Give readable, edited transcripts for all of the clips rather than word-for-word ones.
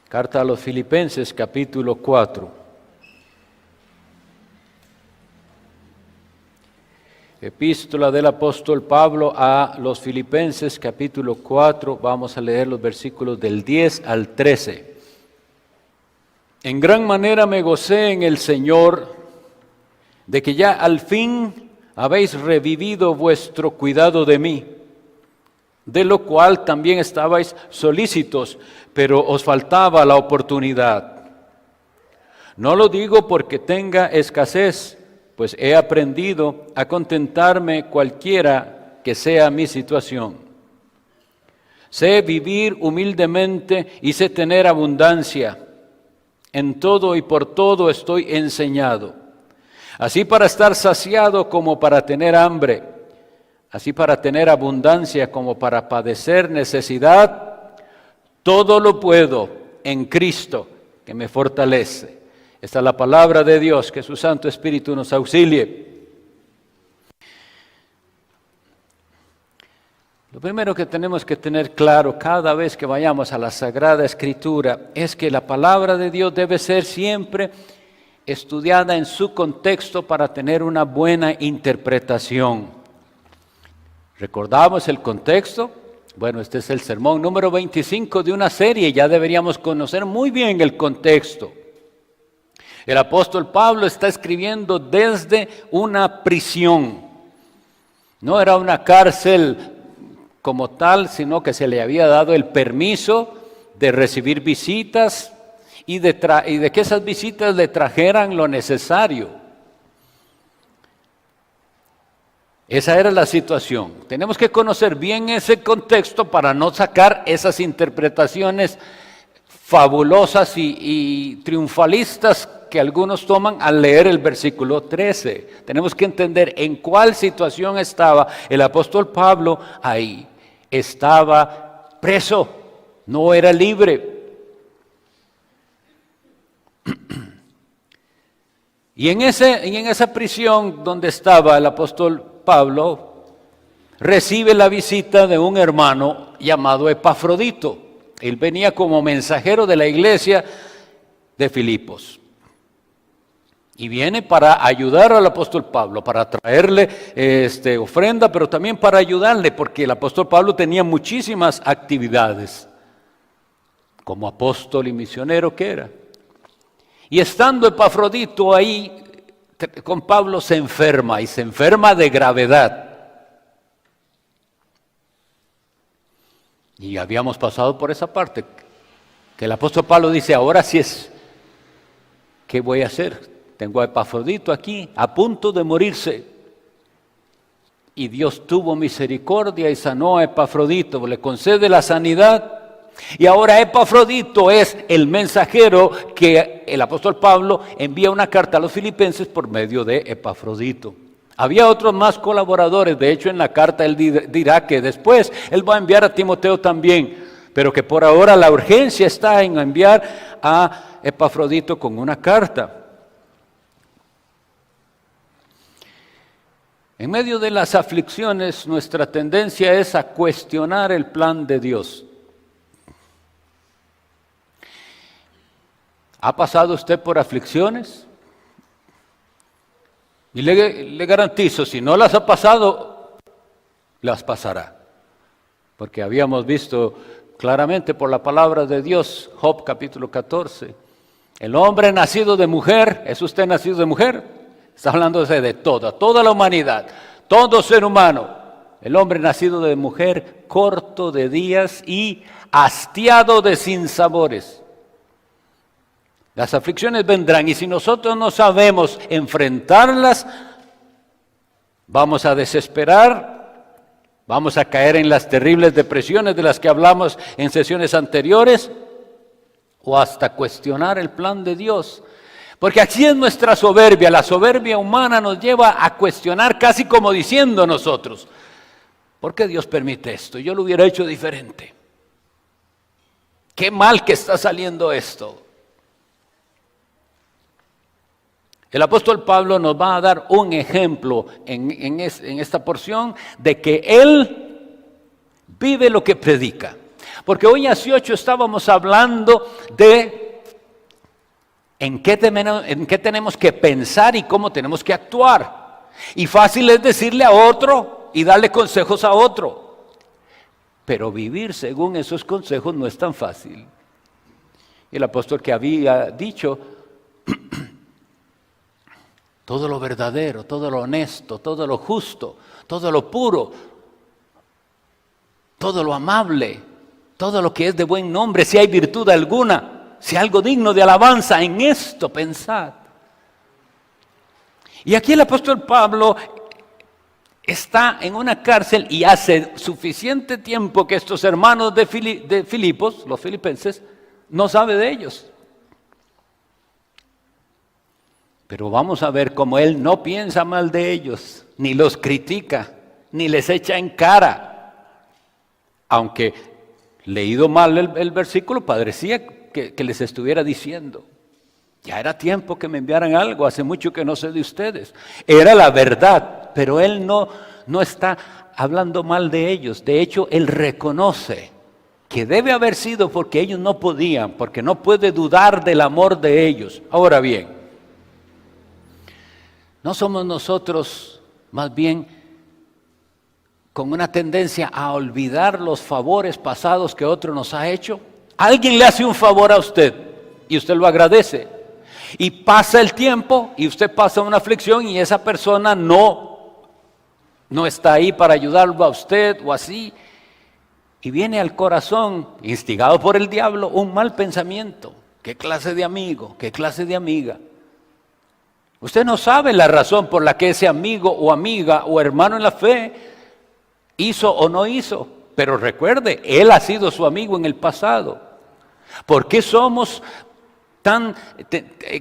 Carta a los Filipenses, capítulo 4. Epístola del apóstol Pablo a los Filipenses, capítulo 4. Vamos a leer los versículos del 10 al 13. En gran manera me gocé en el Señor de que ya al fin habéis revivido vuestro cuidado de mí, de lo cual también estabais solícitos, pero os faltaba la oportunidad. No lo digo porque tenga escasez, pues he aprendido a contentarme cualquiera que sea mi situación. Sé vivir humildemente y sé tener abundancia. En todo y por todo estoy enseñado, así para estar saciado como para tener hambre, así para tener abundancia como para padecer necesidad. Todo lo puedo en Cristo que me fortalece. Esta es la palabra de Dios, que su Santo Espíritu nos auxilie. Lo primero que tenemos que tener claro cada vez que vayamos a la Sagrada Escritura es que la palabra de Dios debe ser siempre estudiada en su contexto para tener una buena interpretación. ¿Recordamos el contexto? Bueno, este es el sermón número 25 de una serie, ya deberíamos conocer muy bien el contexto. El apóstol Pablo está escribiendo desde una prisión. No era una cárcel como tal, sino que se le había dado el permiso de recibir visitas y de que esas visitas le trajeran lo necesario. Esa era la situación. Tenemos que conocer bien ese contexto para no sacar esas interpretaciones fabulosas y triunfalistas que algunos toman al leer el versículo 13. Tenemos que entender en cuál situación estaba el apóstol Pablo ahí. Estaba preso, no era libre. Y en esa prisión donde estaba el apóstol Pablo, recibe la visita de un hermano llamado Epafrodito. Él venía como mensajero de la iglesia de Filipos. Y viene para ayudar al apóstol Pablo, para traerle ofrenda, pero también para ayudarle, porque el apóstol Pablo tenía muchísimas actividades como apóstol y misionero que era. Y estando Epafrodito ahí con Pablo se enferma, y se enferma de gravedad. Y habíamos pasado por esa parte, que el apóstol Pablo dice, ahora sí es, ¿qué voy a hacer? Tengo a Epafrodito aquí, a punto de morirse. Y Dios tuvo misericordia y sanó a Epafrodito, le concede la sanidad. Y ahora Epafrodito es el mensajero que el apóstol Pablo envía una carta a los filipenses por medio de Epafrodito. Había otros más colaboradores, de hecho en la carta él dirá que después él va a enviar a Timoteo también, pero que por ahora la urgencia está en enviar a Epafrodito con una carta. En medio de las aflicciones, nuestra tendencia es a cuestionar el plan de Dios. ¿Ha pasado usted por aflicciones? Y le garantizo, si no las ha pasado, las pasará. Porque habíamos visto claramente por la palabra de Dios, Job capítulo 14. El hombre nacido de mujer, ¿es usted nacido de mujer? Está hablándose de toda la humanidad, todo ser humano. El hombre nacido de mujer, corto de días y hastiado de sinsabores. Las aflicciones vendrán y si nosotros no sabemos enfrentarlas, vamos a desesperar, vamos a caer en las terribles depresiones de las que hablamos en sesiones anteriores o hasta cuestionar el plan de Dios. Porque así es nuestra soberbia, la soberbia humana nos lleva a cuestionar casi como diciendo nosotros, ¿por qué Dios permite esto? Yo lo hubiera hecho diferente. Qué mal que está saliendo esto. El apóstol Pablo nos va a dar un ejemplo en esta porción de que él vive lo que predica. Porque hoy a 18 estábamos hablando de en qué tenemos que pensar y cómo tenemos que actuar. Y fácil es decirle a otro y darle consejos a otro. Pero vivir según esos consejos no es tan fácil. El apóstol que había dicho, todo lo verdadero, todo lo honesto, todo lo justo, todo lo puro, todo lo amable, todo lo que es de buen nombre, si hay virtud alguna, si hay algo digno de alabanza, en esto pensad. Y aquí el apóstol Pablo está en una cárcel y hace suficiente tiempo que estos hermanos de Filipos, los filipenses, no saben de ellos. Pero vamos a ver cómo él no piensa mal de ellos, ni los critica, ni les echa en cara. Aunque leído mal el versículo, parecía que les estuviera diciendo, ya era tiempo que me enviaran algo, hace mucho que no sé de ustedes. Era la verdad, pero él no está hablando mal de ellos. De hecho, él reconoce que debe haber sido porque ellos no podían, porque no puede dudar del amor de ellos. Ahora bien, ¿no somos nosotros más bien con una tendencia a olvidar los favores pasados que otro nos ha hecho? Alguien le hace un favor a usted y usted lo agradece. Y pasa el tiempo y usted pasa una aflicción y esa persona no está ahí para ayudarlo a usted o así. Y viene al corazón, instigado por el diablo, un mal pensamiento. ¿Qué clase de amigo? ¿Qué clase de amiga? Usted no sabe la razón por la que ese amigo o amiga o hermano en la fe hizo o no hizo. Pero recuerde, él ha sido su amigo en el pasado. ¿Por qué somos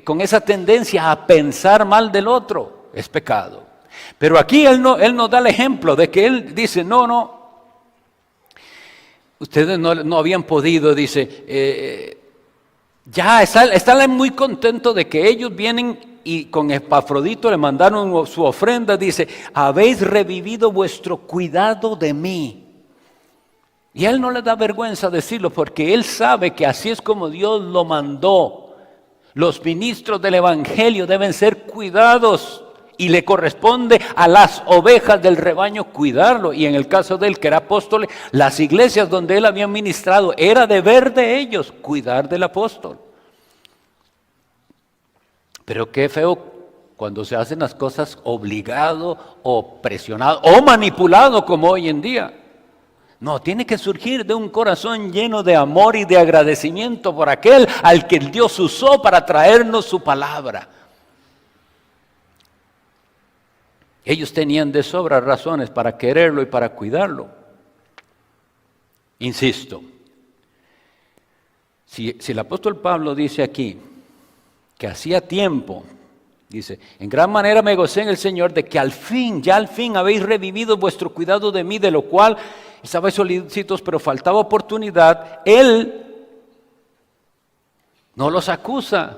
con esa tendencia a pensar mal del otro? Es pecado. Pero aquí él nos da el ejemplo de que él dice, no, ustedes no habían podido, dice, ya están muy contentos de que ellos vienen y con Epafrodito le mandaron su ofrenda, dice, habéis revivido vuestro cuidado de mí. Y a él no le da vergüenza decirlo porque él sabe que así es como Dios lo mandó. Los ministros del evangelio deben ser cuidados y le corresponde a las ovejas del rebaño cuidarlo. Y en el caso de él que era apóstol, las iglesias donde él había ministrado era deber de ellos cuidar del apóstol. Pero qué feo cuando se hacen las cosas obligado o presionado o manipulado como hoy en día. No, tiene que surgir de un corazón lleno de amor y de agradecimiento por aquel al que Dios usó para traernos su palabra. Ellos tenían de sobra razones para quererlo y para cuidarlo. Insisto, si el apóstol Pablo dice aquí que hacía tiempo, dice, en gran manera me gocé en el Señor de que ya al fin habéis revivido vuestro cuidado de mí, de lo cual estabais solícitos, pero faltaba oportunidad. Él no los acusa.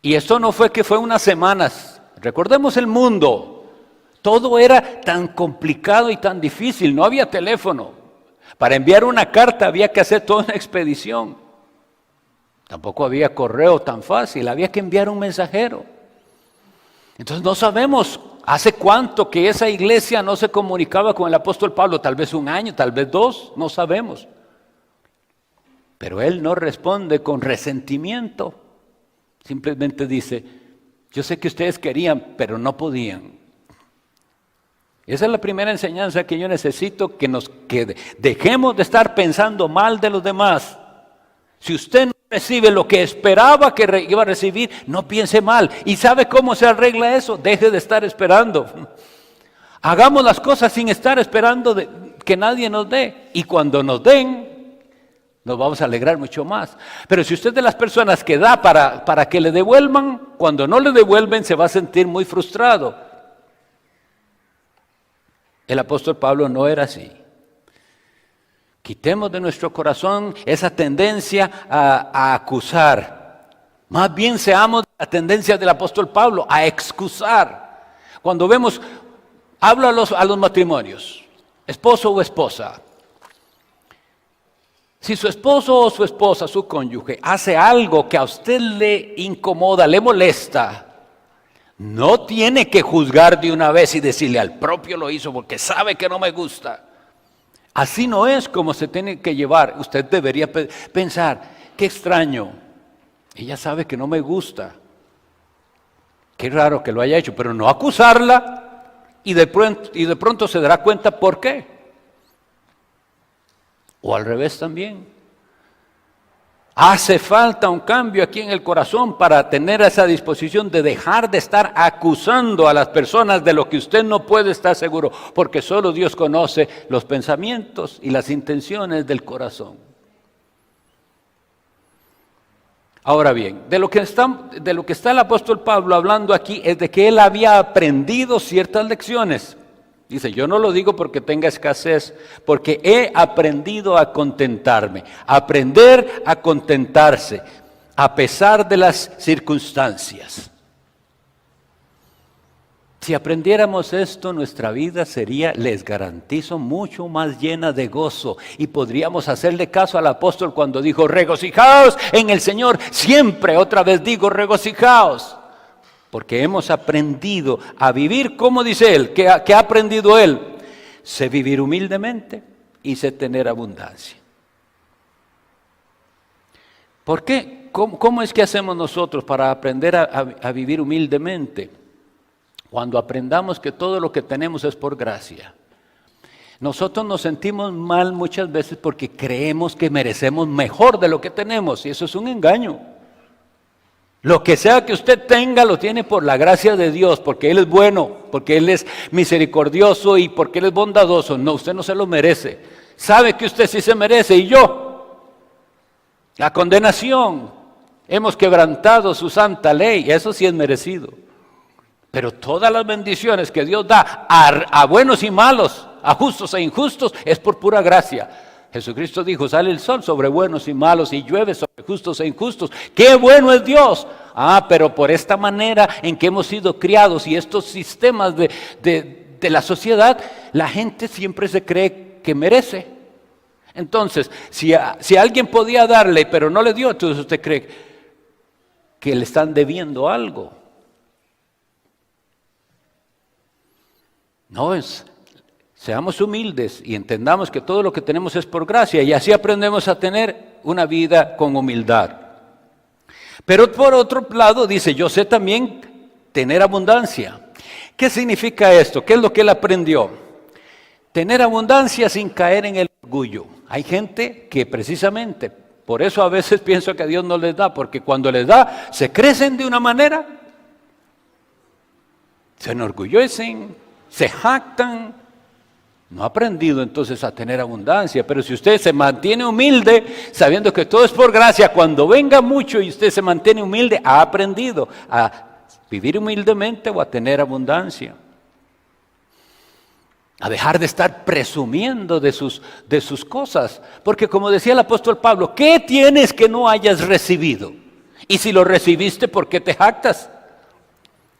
Y esto no fue que fue unas semanas. Recordemos el mundo. Todo era tan complicado y tan difícil. No había teléfono. Para enviar una carta había que hacer toda una expedición. Tampoco había correo tan fácil. Había que enviar un mensajero. Entonces no sabemos hace cuánto que esa iglesia no se comunicaba con el apóstol Pablo. Tal vez un año, tal vez 2, no sabemos. Pero él no responde con resentimiento. Simplemente dice, yo sé que ustedes querían, pero no podían. Esa es la primera enseñanza que yo necesito que nos quede. Dejemos de estar pensando mal de los demás. Si usted no recibe lo que esperaba que iba a recibir, no piense mal. ¿Y sabe cómo se arregla eso? Deje de estar esperando. Hagamos las cosas sin estar esperando que nadie nos dé. Y cuando nos den, nos vamos a alegrar mucho más. Pero si usted es de las personas que da para que le devuelvan, cuando no le devuelven se va a sentir muy frustrado. El apóstol Pablo no era así. Quitemos de nuestro corazón esa tendencia a acusar. Más bien seamos la tendencia del apóstol Pablo a excusar. Cuando vemos, hablo a los matrimonios, esposo o esposa. Si su esposo o su esposa, su cónyuge, hace algo que a usted le incomoda, le molesta, no tiene que juzgar de una vez y decirle al propio lo hizo porque sabe que no me gusta. Así no es como se tiene que llevar. Usted debería pensar, qué extraño, ella sabe que no me gusta. Qué raro que lo haya hecho, pero no acusarla y de pronto se dará cuenta por qué. O al revés también. Hace falta un cambio aquí en el corazón para tener esa disposición de dejar de estar acusando a las personas de lo que usted no puede estar seguro, porque solo Dios conoce los pensamientos y las intenciones del corazón. Ahora bien, de lo que está el apóstol Pablo hablando aquí es de que él había aprendido ciertas lecciones. Dice, yo no lo digo porque tenga escasez, porque he aprendido a contentarme. Aprender a contentarse a pesar de las circunstancias. Si aprendiéramos esto, nuestra vida sería, les garantizo, mucho más llena de gozo. Y podríamos hacerle caso al apóstol cuando dijo, regocijaos en el Señor. Siempre, otra vez digo, regocijaos. Porque hemos aprendido a vivir, como dice él, que ha aprendido él. Sé vivir humildemente y sé tener abundancia. ¿Por qué? ¿Cómo es que hacemos nosotros para aprender a vivir humildemente? Cuando aprendamos que todo lo que tenemos es por gracia. Nosotros nos sentimos mal muchas veces porque creemos que merecemos mejor de lo que tenemos y eso es un engaño. Lo que sea que usted tenga lo tiene por la gracia de Dios, porque Él es bueno, porque Él es misericordioso y porque Él es bondadoso. No, usted no se lo merece. Sabe que usted sí se merece y yo. La condenación. Hemos quebrantado su santa ley, eso sí es merecido. Pero todas las bendiciones que Dios da a buenos y malos, a justos e injustos, es por pura gracia. Jesucristo dijo, sale el sol sobre buenos y malos y llueve sobre justos e injustos. ¡Qué bueno es Dios! Pero por esta manera en que hemos sido criados y estos sistemas de la sociedad, la gente siempre se cree que merece. Entonces, si alguien podía darle pero no le dio, entonces usted cree que le están debiendo algo. No es... Seamos humildes y entendamos que todo lo que tenemos es por gracia y así aprendemos a tener una vida con humildad. Pero por otro lado dice, yo sé también tener abundancia. ¿Qué significa esto? ¿Qué es lo que él aprendió? Tener abundancia sin caer en el orgullo. Hay gente que precisamente, por eso a veces pienso que Dios no les da, porque cuando les da, se crecen de una manera, se enorgullecen, se jactan. No ha aprendido entonces a tener abundancia, pero si usted se mantiene humilde, sabiendo que todo es por gracia, cuando venga mucho y usted se mantiene humilde, ha aprendido a vivir humildemente o a tener abundancia. A dejar de estar presumiendo de sus cosas, porque como decía el apóstol Pablo, ¿qué tienes que no hayas recibido? Y si lo recibiste, ¿por qué te jactas?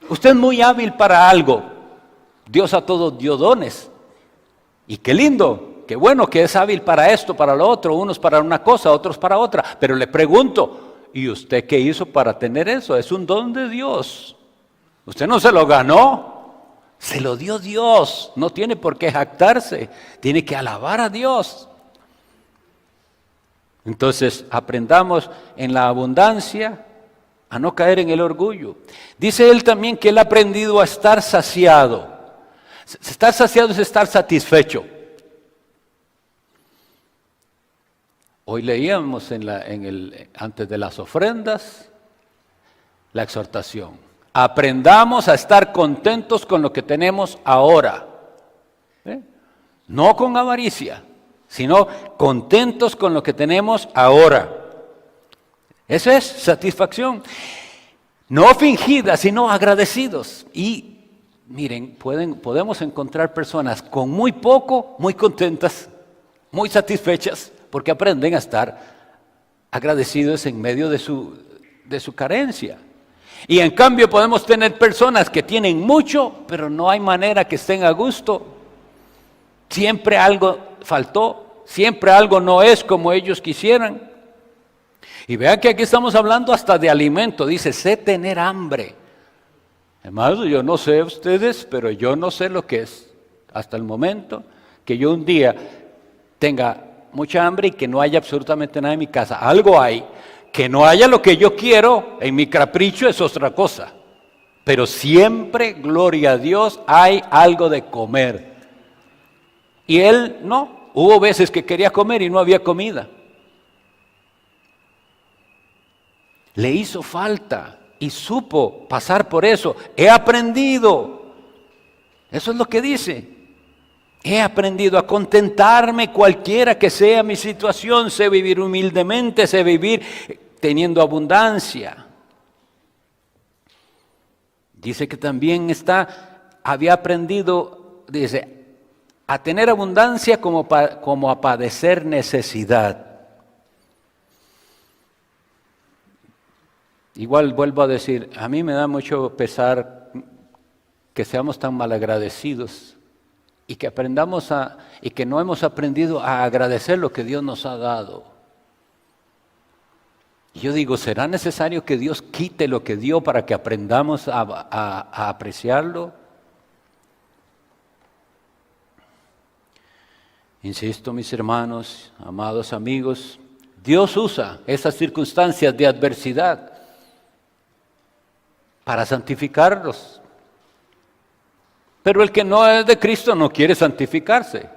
Usted es muy hábil para algo, Dios a todos dio dones. Y qué lindo, qué bueno que es hábil para esto, para lo otro, unos para una cosa, otros para otra. Pero le pregunto, ¿y usted qué hizo para tener eso? Es un don de Dios. Usted no se lo ganó, se lo dio Dios. No tiene por qué jactarse, tiene que alabar a Dios. Entonces, aprendamos en la abundancia a no caer en el orgullo. Dice él también que él ha aprendido a estar saciado. Estar saciado es estar satisfecho. Hoy leíamos antes de las ofrendas la exhortación. Aprendamos a estar contentos con lo que tenemos ahora. No con avaricia, sino contentos con lo que tenemos ahora. Eso es satisfacción. No fingida, sino agradecidos. Y miren, podemos encontrar personas con muy poco, muy contentas, muy satisfechas, porque aprenden a estar agradecidos en medio de su carencia. Y en cambio podemos tener personas que tienen mucho, pero no hay manera que estén a gusto. Siempre algo faltó, Siempre algo no es como ellos quisieran. Y vean que aquí estamos hablando hasta de alimento. Dice, sé tener hambre. Hermanos, yo no sé ustedes, pero yo no sé lo que es. Hasta el momento que yo un día tenga mucha hambre y que no haya absolutamente nada en mi casa. Algo hay. Que no haya lo que yo quiero en mi capricho es otra cosa. Pero siempre, gloria a Dios, hay algo de comer. Y él no. Hubo veces que quería comer y no había comida. Le hizo falta y supo pasar por eso. He aprendido. Eso es lo que dice. He aprendido a contentarme cualquiera que sea mi situación. Sé vivir humildemente, sé vivir teniendo abundancia. Dice que también había aprendido, dice, a tener abundancia como a padecer necesidad. Igual vuelvo a decir, a mí me da mucho pesar que seamos tan malagradecidos y que y que no hemos aprendido a agradecer lo que Dios nos ha dado. Yo digo, ¿será necesario que Dios quite lo que dio para que aprendamos a apreciarlo? Insisto, mis hermanos, amados amigos, Dios usa esas circunstancias de adversidad para santificarlos. Pero el que no es de Cristo no quiere santificarse.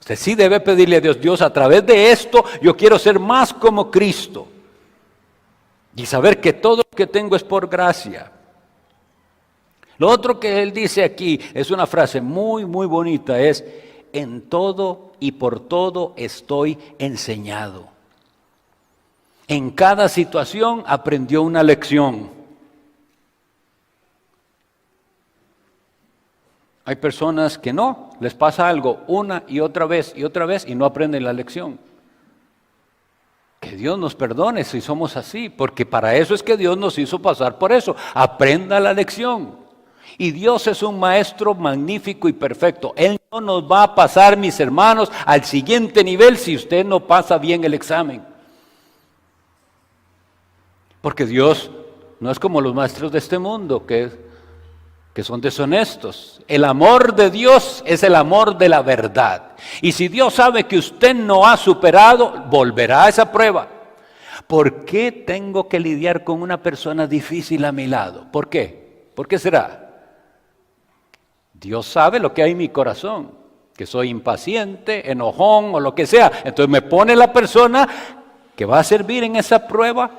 Usted sí debe pedirle a Dios, Dios, a través de esto yo quiero ser más como Cristo. Y saber que todo lo que tengo es por gracia. Lo otro que él dice aquí es una frase muy, muy bonita, es, en todo y por todo estoy enseñado. En cada situación aprendió una lección. Hay personas que no, les pasa algo una y otra vez y no aprenden la lección. Que Dios nos perdone si somos así, porque para eso es que Dios nos hizo pasar por eso. Aprenda la lección. Y Dios es un maestro magnífico y perfecto. Él no nos va a pasar, mis hermanos, al siguiente nivel si usted no pasa bien el examen. Porque Dios no es como los maestros de este mundo que son deshonestos. El amor de Dios es el amor de la verdad. Y si Dios sabe que usted no ha superado, volverá a esa prueba. ¿Por qué tengo que lidiar con una persona difícil a mi lado? ¿Por qué? ¿Por qué será? Dios sabe lo que hay en mi corazón, que soy impaciente, enojón o lo que sea. Entonces me pone la persona que va a servir en esa prueba.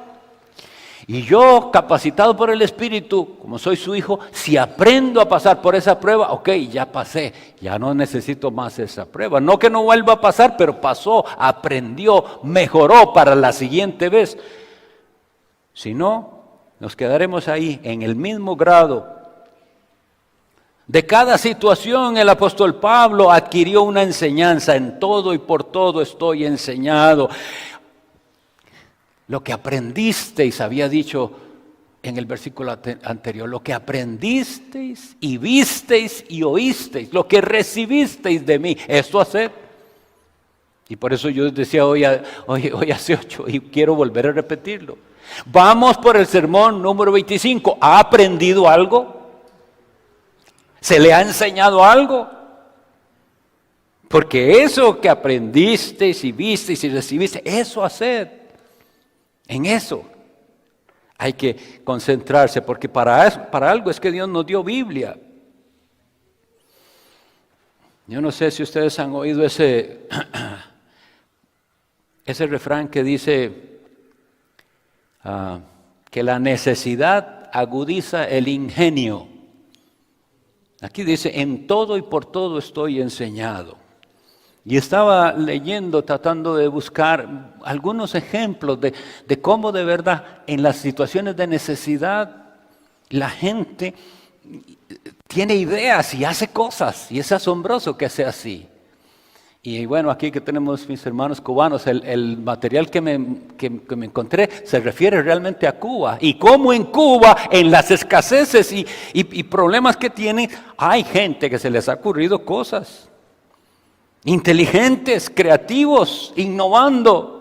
Y yo, capacitado por el Espíritu, como soy su hijo, si aprendo a pasar por esa prueba, ok, ya pasé, ya no necesito más esa prueba. No que no vuelva a pasar, pero pasó, aprendió, mejoró para la siguiente vez. Si no, nos quedaremos ahí en el mismo grado. De cada situación el apóstol Pablo adquirió una enseñanza. En todo y por todo estoy enseñado. Lo que aprendisteis, había dicho en el versículo anterior, lo que aprendisteis y visteis y oísteis, lo que recibisteis de mí, esto haced. Y por eso yo decía hoy hace 8 y quiero volver a repetirlo. Vamos por el sermón número 25. ¿Ha aprendido algo? ¿Se le ha enseñado algo? Porque eso que aprendisteis y visteis y recibiste, eso haced. En eso hay que concentrarse, porque para algo es que Dios nos dio Biblia. Yo no sé si ustedes han oído ese refrán que dice que la necesidad agudiza el ingenio. Aquí dice, en todo y por todo estoy enseñado. Y estaba leyendo, tratando de buscar algunos ejemplos de cómo de verdad en las situaciones de necesidad la gente tiene ideas y hace cosas. Y es asombroso que sea así. Y bueno, aquí que tenemos mis hermanos cubanos, el material que me encontré se refiere realmente a Cuba. Y cómo en Cuba, en las escaseces y problemas que tienen, hay gente que se les ha ocurrido cosas. inteligentes, creativos, innovando.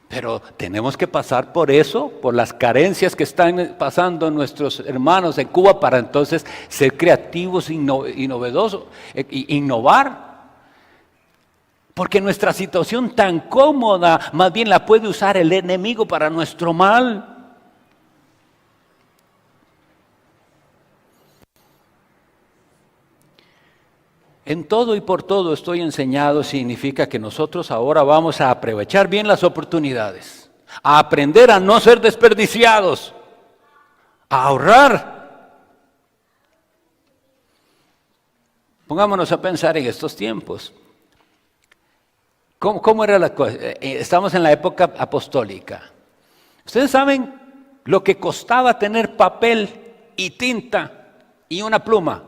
Pero tenemos que pasar por eso, por las carencias que están pasando nuestros hermanos en Cuba para entonces ser creativos y novedosos, innovar. Porque nuestra situación tan cómoda, más bien la puede usar el enemigo para nuestro mal. En todo y por todo estoy enseñado significa que nosotros ahora vamos a aprovechar bien las oportunidades, a aprender a no ser desperdiciados, a ahorrar. Pongámonos a pensar en estos tiempos. ¿Cómo era la cosa? Estamos en la época apostólica. Ustedes saben lo que costaba tener papel y tinta y una pluma.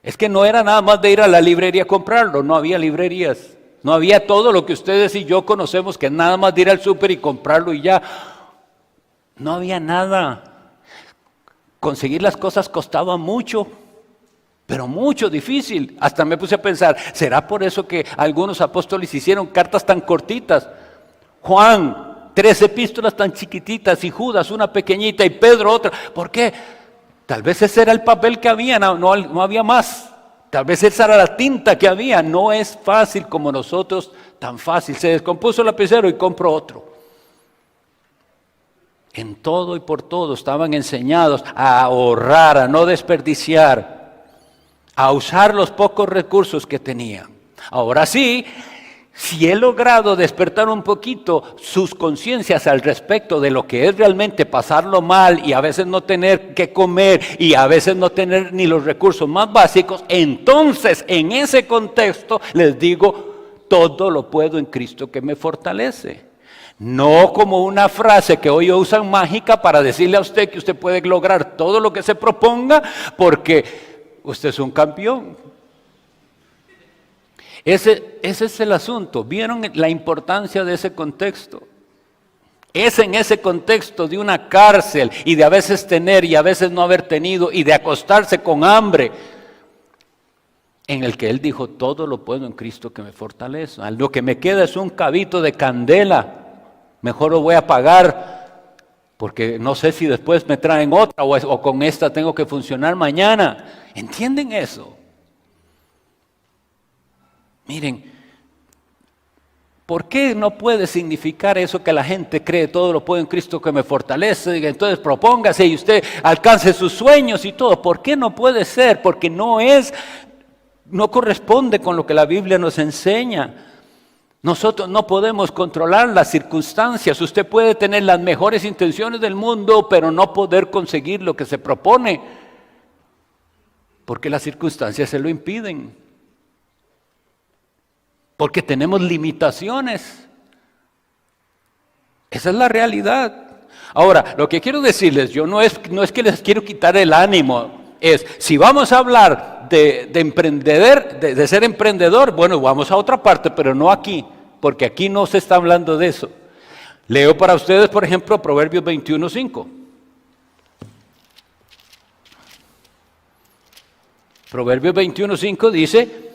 Es que no era nada más de ir a la librería a comprarlo, no había librerías, no había todo lo que ustedes y yo conocemos, que nada más de ir al súper y comprarlo y ya. No había nada. Conseguir las cosas costaba mucho, pero mucho, difícil. Hasta me puse a pensar, ¿será por eso que algunos apóstoles hicieron cartas tan cortitas? Juan, 3 epístolas tan chiquititas, y Judas una pequeñita y Pedro otra. ¿Por qué? Tal vez ese era el papel que había, no había más. Tal vez esa era la tinta que había. No es fácil como nosotros, tan fácil. Se descompuso el lapicero y compro otro. En todo y por todo estaban enseñados a ahorrar, a no desperdiciar, a usar los pocos recursos que tenían. Ahora sí, si he logrado despertar un poquito sus conciencias al respecto de lo que es realmente pasarlo mal y a veces no tener que comer y a veces no tener ni los recursos más básicos, entonces en ese contexto les digo, todo lo puedo en Cristo que me fortalece. No como una frase que hoy usan mágica para decirle a usted que usted puede lograr todo lo que se proponga porque usted es un campeón. Ese es el asunto. ¿Vieron la importancia de ese contexto? Es en ese contexto de una cárcel y de a veces tener y a veces no haber tenido y de acostarse con hambre, en el que él dijo, todo lo puedo en Cristo que me fortalece. Lo que me queda es un cabito de candela, mejor lo voy a pagar porque no sé si después me traen otra o con esta tengo que funcionar mañana. ¿Entienden eso? Miren, ¿por qué no puede significar eso que la gente cree todo lo puedo en Cristo que me fortalece? Y entonces propóngase y usted alcance sus sueños y todo. ¿Por qué no puede ser? Porque no corresponde con lo que la Biblia nos enseña. Nosotros no podemos controlar las circunstancias. Usted puede tener las mejores intenciones del mundo, pero no poder conseguir lo que se propone, porque las circunstancias se lo impiden. Porque tenemos limitaciones. Esa es la realidad. Ahora, lo que quiero decirles, yo no es que les quiero quitar el ánimo, es, si vamos a hablar de emprender, de ser emprendedor, bueno, vamos a otra parte, pero no aquí, porque aquí no se está hablando de eso. Leo para ustedes, por ejemplo, Proverbios 21:5. Proverbios 21:5 dice,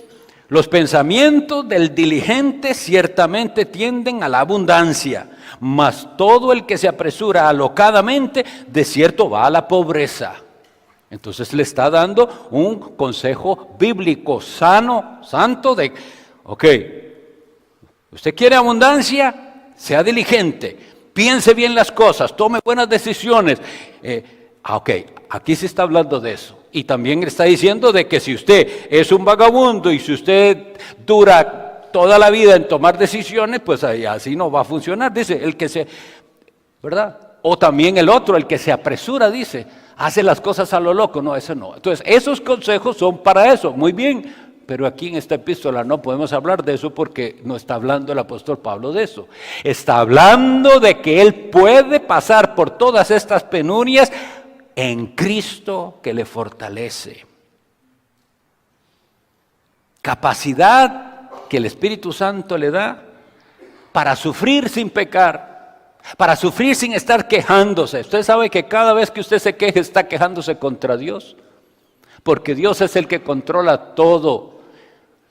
los pensamientos del diligente ciertamente tienden a la abundancia, mas todo el que se apresura alocadamente, de cierto va a la pobreza. Entonces le está dando un consejo bíblico, sano, santo de, usted quiere abundancia, sea diligente, piense bien las cosas, tome buenas decisiones. Aquí se está hablando de eso. Y también está diciendo de que si usted es un vagabundo y si usted dura toda la vida en tomar decisiones, pues así no va a funcionar. Dice, ¿verdad? O también el otro, el que se apresura, dice, hace las cosas a lo loco. No, eso no. Entonces, esos consejos son para eso, muy bien. Pero aquí en esta epístola no podemos hablar de eso porque no está hablando el apóstol Pablo de eso. Está hablando de que él puede pasar por todas estas penurias en Cristo que le fortalece. Capacidad que el Espíritu Santo le da para sufrir sin pecar, para sufrir sin estar quejándose. Usted sabe que cada vez que usted se queje está quejándose contra Dios. porque Dios es el que controla todo.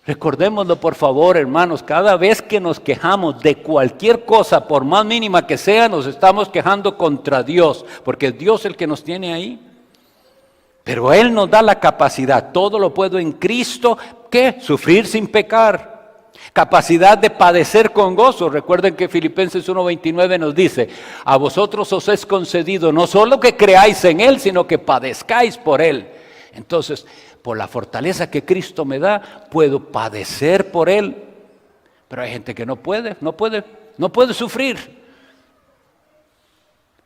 Recordémoslo por favor, hermanos, cada vez que nos quejamos de cualquier cosa, por más mínima que sea, nos estamos quejando contra Dios, porque es Dios el que nos tiene ahí. Pero Él nos da la capacidad, todo lo puedo en Cristo, ¿qué? Sufrir sin pecar. Capacidad de padecer con gozo. Recuerden que Filipenses 1:29 nos dice, a vosotros os es concedido no solo que creáis en Él, sino que padezcáis por Él. Entonces, por la fortaleza que Cristo me da, puedo padecer por Él. Pero hay gente que no puede sufrir.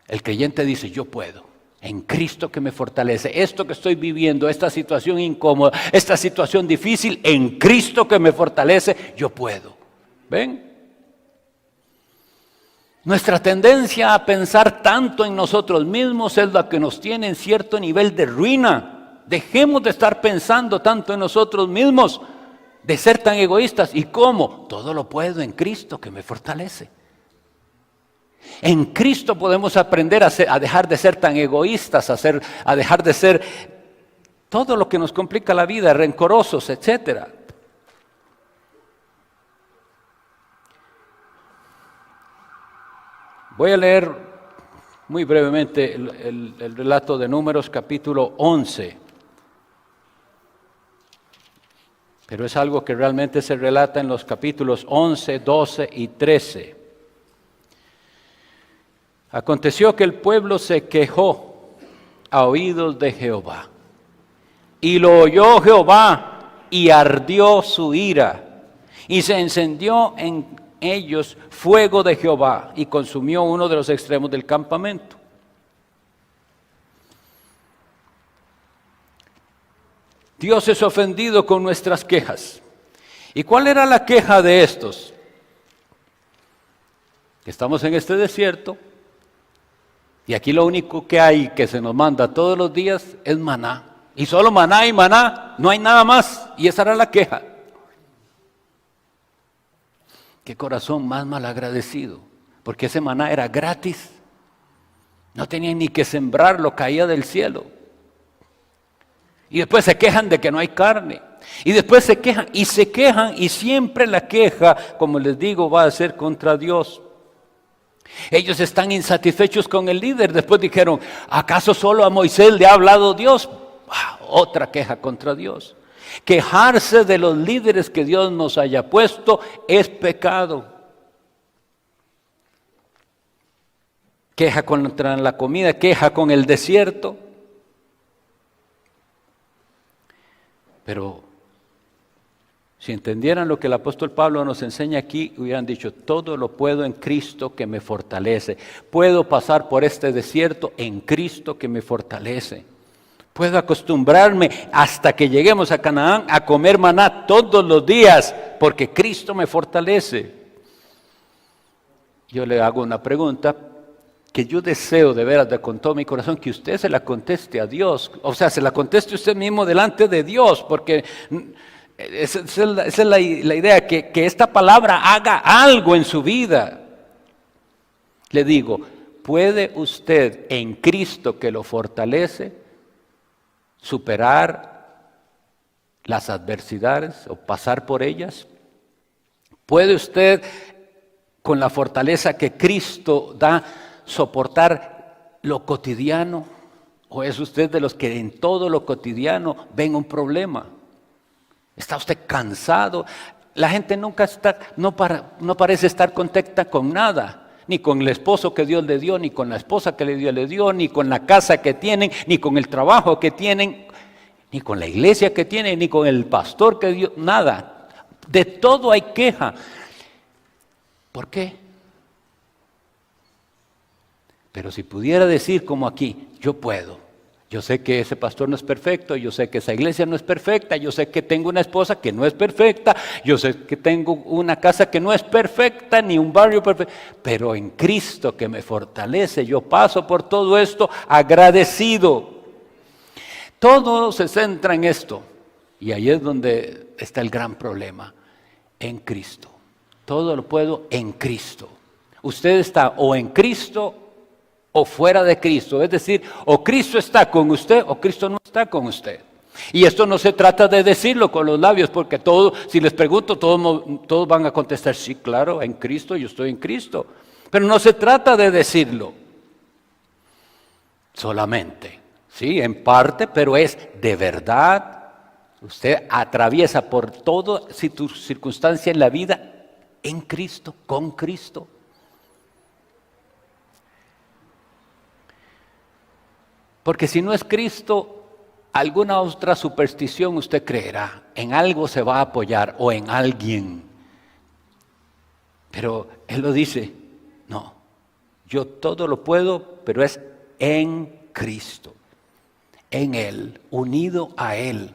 El creyente dice, yo puedo. En Cristo que me fortalece. Esto que estoy viviendo, esta situación incómoda, esta situación difícil, en Cristo que me fortalece, yo puedo. ¿Ven? Nuestra tendencia a pensar tanto en nosotros mismos es la que nos tiene en cierto nivel de ruina. Dejemos de estar pensando tanto en nosotros mismos, de ser tan egoístas. ¿Y cómo? Todo lo puedo en Cristo que me fortalece. En Cristo podemos aprender a dejar de ser tan egoístas, a dejar de ser todo lo que nos complica la vida, rencorosos, etc. Voy a leer muy brevemente el relato de Números capítulo 11. Pero es algo que realmente se relata en los capítulos 11, 12 y 13. Aconteció que el pueblo se quejó a oídos de Jehová. Y lo oyó Jehová y ardió su ira. Y se encendió en ellos fuego de Jehová y consumió uno de los extremos del campamento. Dios es ofendido con nuestras quejas. ¿Y cuál era la queja de estos? Que estamos en este desierto. Y aquí lo único que hay que se nos manda todos los días es maná. Y solo maná y maná, no hay nada más. Y esa era la queja. Qué corazón más malagradecido. Porque ese maná era gratis. No tenían ni que sembrarlo, caía del cielo. Y después se quejan de que no hay carne. Y después se quejan y siempre la queja, como les digo, va a ser contra Dios. Ellos están insatisfechos con el líder. Después dijeron, ¿acaso solo a Moisés le ha hablado Dios? Otra queja contra Dios. Quejarse de los líderes que Dios nos haya puesto es pecado. Queja contra la comida, queja con el desierto. Pero si entendieran lo que el apóstol Pablo nos enseña aquí, hubieran dicho, todo lo puedo en Cristo que me fortalece. Puedo pasar por este desierto en Cristo que me fortalece. Puedo acostumbrarme hasta que lleguemos a Canaán a comer maná todos los días, porque Cristo me fortalece. Yo le hago una pregunta que yo deseo de veras, de con todo mi corazón, que usted se la conteste a Dios. O sea, se la conteste usted mismo delante de Dios, porque esa es la idea, que esta palabra haga algo en su vida. Le digo, ¿puede usted en Cristo que lo fortalece superar las adversidades o pasar por ellas? ¿Puede usted con la fortaleza que Cristo da soportar lo cotidiano? ¿O es usted de los que en todo lo cotidiano ven un problema? ¿Está usted cansado? La gente nunca no parece estar contenta con nada, ni con el esposo que Dios le dio, ni con la esposa que Dios le dio, ni con la casa que tienen, ni con el trabajo que tienen, ni con la iglesia que tienen, ni con el pastor que Dios, nada. De todo hay queja. ¿Por qué? Pero si pudiera decir como aquí, yo puedo. Yo sé que ese pastor no es perfecto, yo sé que esa iglesia no es perfecta, yo sé que tengo una esposa que no es perfecta, yo sé que tengo una casa que no es perfecta, ni un barrio perfecto, pero en Cristo que me fortalece, yo paso por todo esto agradecido. Todo se centra en esto, y ahí es donde está el gran problema, en Cristo. Todo lo puedo en Cristo. Usted está o en Cristo o fuera de Cristo, es decir, o Cristo está con usted o Cristo no está con usted. Y esto no se trata de decirlo con los labios, porque si les pregunto, todos van a contestar, sí, claro, en Cristo, yo estoy en Cristo. Pero no se trata de decirlo solamente, sí, en parte, pero es de verdad. Usted atraviesa por toda circunstancia en la vida en Cristo, con Cristo. Porque si no es Cristo, alguna otra superstición usted creerá, en algo se va a apoyar o en alguien. Pero Él lo dice, no, yo todo lo puedo, pero es en Cristo, en Él, unido a Él.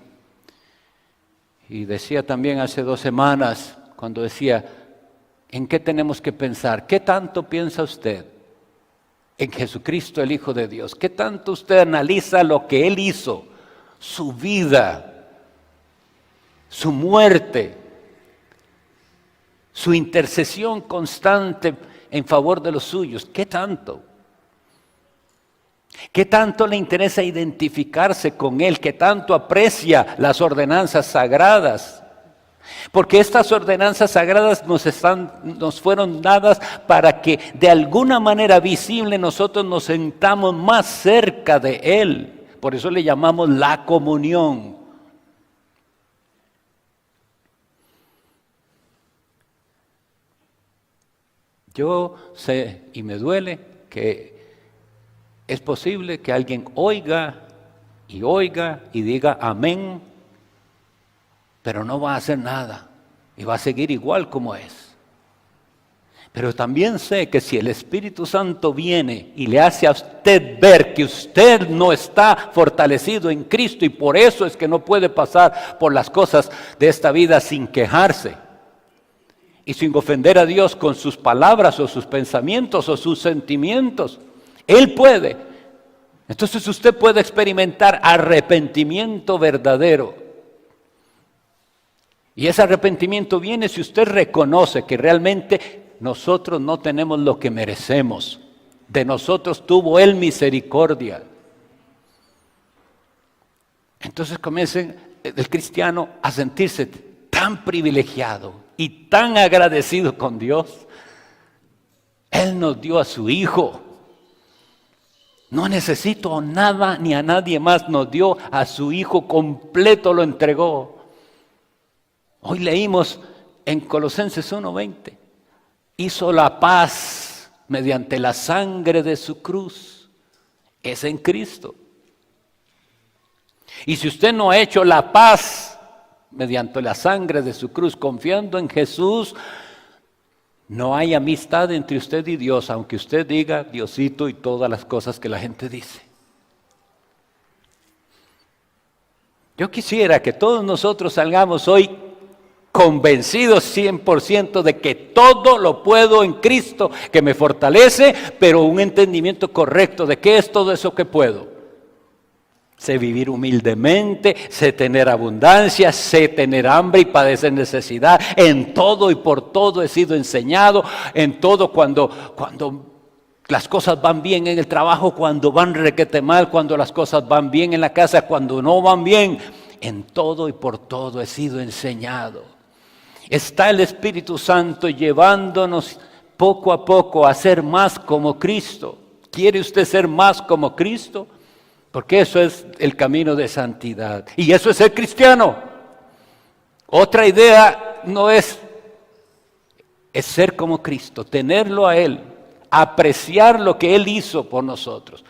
Y decía también hace 2 semanas, cuando decía, ¿en qué tenemos que pensar? ¿Qué tanto piensa usted en Jesucristo, el Hijo de Dios? ¿Qué tanto usted analiza lo que Él hizo? Su vida, su muerte, su intercesión constante en favor de los suyos. ¿Qué tanto? ¿Qué tanto le interesa identificarse con Él? ¿Qué tanto aprecia las ordenanzas sagradas? Porque estas ordenanzas sagradas nos fueron dadas para que de alguna manera visible nosotros nos sentamos más cerca de Él. Por eso le llamamos la comunión. Yo sé y me duele que es posible que alguien oiga y diga amén, pero no va a hacer nada y va a seguir igual como es. Pero también sé que si el Espíritu Santo viene y le hace a usted ver que usted no está fortalecido en Cristo y por eso es que no puede pasar por las cosas de esta vida sin quejarse y sin ofender a Dios con sus palabras o sus pensamientos o sus sentimientos, Él puede. Entonces usted puede experimentar arrepentimiento verdadero. Y ese arrepentimiento viene si usted reconoce que realmente nosotros no tenemos lo que merecemos. De nosotros tuvo Él misericordia. Entonces comienza el cristiano a sentirse tan privilegiado y tan agradecido con Dios. Él nos dio a su Hijo. No necesito nada ni a nadie más, nos dio a su Hijo completo, lo entregó. Hoy leímos en Colosenses 1:20. Hizo la paz mediante la sangre de su cruz. Es en Cristo. Y si usted no ha hecho la paz mediante la sangre de su cruz, confiando en Jesús, no hay amistad entre usted y Dios, aunque usted diga Diosito y todas las cosas que la gente dice. Yo quisiera que todos nosotros salgamos hoy convencidos 100% de que todo lo puedo en Cristo, que me fortalece, pero un entendimiento correcto de qué es todo eso que puedo. Sé vivir humildemente, sé tener abundancia, sé tener hambre y padecer necesidad. En todo y por todo he sido enseñado, en todo cuando las cosas van bien en el trabajo, cuando van requete mal, cuando las cosas van bien en la casa, cuando no van bien. En todo y por todo he sido enseñado. Está el Espíritu Santo llevándonos poco a poco a ser más como Cristo. ¿Quiere usted ser más como Cristo? Porque eso es el camino de santidad. Y eso es ser cristiano. Otra idea no es ser como Cristo, tenerlo a Él, apreciar lo que Él hizo por nosotros.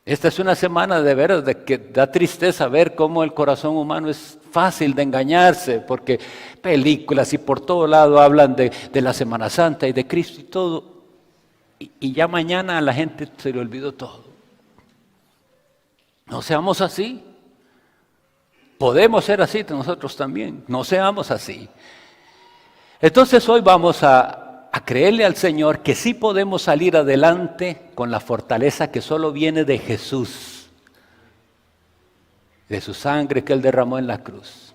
Esta es una semana de veras de que da tristeza ver cómo el corazón humano es fácil de engañarse, porque películas y por todo lado hablan de la Semana Santa y de Cristo y todo, y ya mañana a la gente se le olvidó todo. No seamos así. Podemos ser así nosotros también, no seamos así. Entonces hoy vamos a creerle al Señor que sí podemos salir adelante con la fortaleza que solo viene de Jesús, de su sangre que Él derramó en la cruz.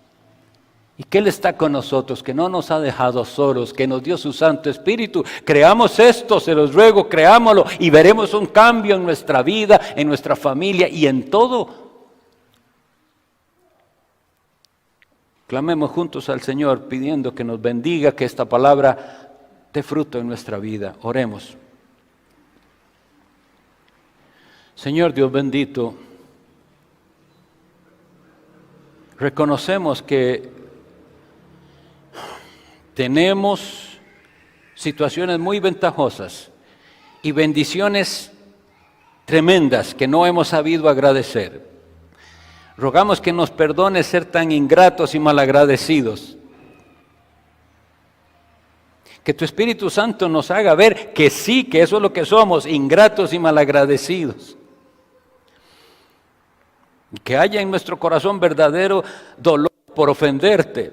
Y que Él está con nosotros, que no nos ha dejado solos, que nos dio su Santo Espíritu. Creamos esto, se los ruego, creámoslo y veremos un cambio en nuestra vida, en nuestra familia y en todo. Clamemos juntos al Señor pidiendo que nos bendiga, que esta palabra dé fruto en nuestra vida. Oremos. Señor Dios bendito, reconocemos que tenemos situaciones muy ventajosas y bendiciones tremendas que no hemos sabido agradecer. Rogamos que nos perdone ser tan ingratos y malagradecidos. Que tu Espíritu Santo nos haga ver que sí, que eso es lo que somos, ingratos y malagradecidos. Que haya en nuestro corazón verdadero dolor por ofenderte,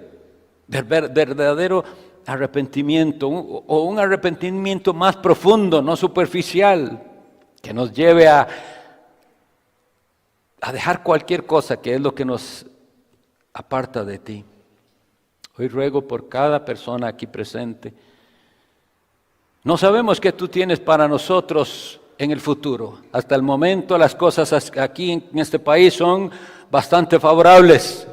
verdadero arrepentimiento, o un arrepentimiento más profundo, no superficial, que nos lleve a dejar cualquier cosa que es lo que nos aparta de ti. Hoy ruego por cada persona aquí presente. No sabemos qué tú tienes para nosotros en el futuro. Hasta el momento las cosas aquí en este país son bastante favorables.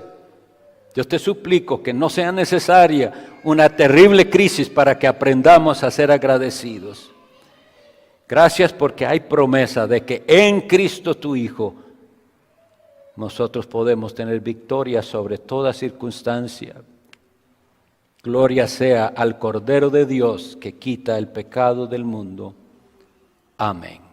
Yo te suplico que no sea necesaria una terrible crisis para que aprendamos a ser agradecidos. Gracias porque hay promesa de que en Cristo tu Hijo nosotros podemos tener victoria sobre toda circunstancia. Gloria sea al Cordero de Dios que quita el pecado del mundo. Amén.